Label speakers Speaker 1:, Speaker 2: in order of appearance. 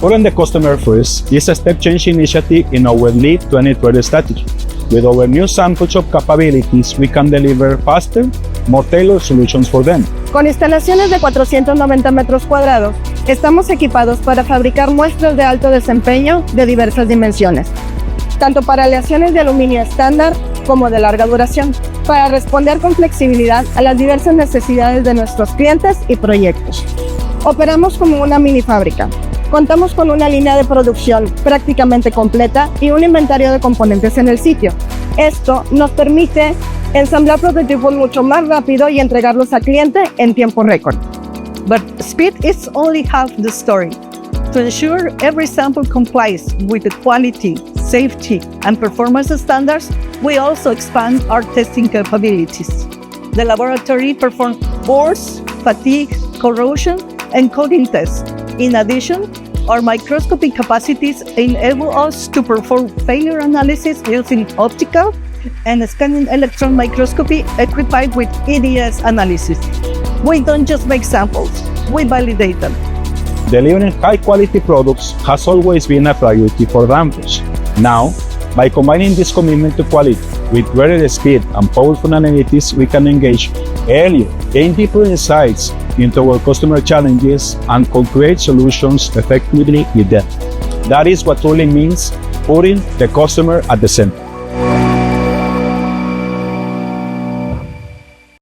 Speaker 1: Putting the customer first is a step-change initiative in our LEAD 2030 strategy. With our new sample shop capabilities, we can deliver faster, more tailored solutions for them.
Speaker 2: Con instalaciones de 490 metros cuadrados, estamos equipados para fabricar muestras de alto desempeño de diversas dimensiones, tanto para aleaciones de aluminio estándar como de larga duración, para responder con flexibilidad a las diversas necesidades de nuestros clientes y proyectos. Operamos como una mini fábrica. Contamos con una línea de producción prácticamente completa y un inventario de componentes en el sitio. Esto nos permite ensamblar prototipos mucho más rápido y entregarlos al cliente en tiempo récord.
Speaker 3: But speed is only half the story. To ensure every sample complies with the quality, safety, and performance standards, we also expand our testing capabilities. The laboratory performs burst, fatigue, corrosion, and coating tests. In addition, our microscopy capacities enable us to perform failure analysis using optical and scanning electron microscopy equipped with EDS analysis. We don't just make samples, we validate them.
Speaker 1: Delivering high-quality products has always been a priority for Danfoss. Now, by combining this commitment to quality with greater speed and powerful analytics, we can engage earlier, gain deeper insights into our customer challenges, and co-create solutions effectively with them. That is what truly means putting the customer at the center.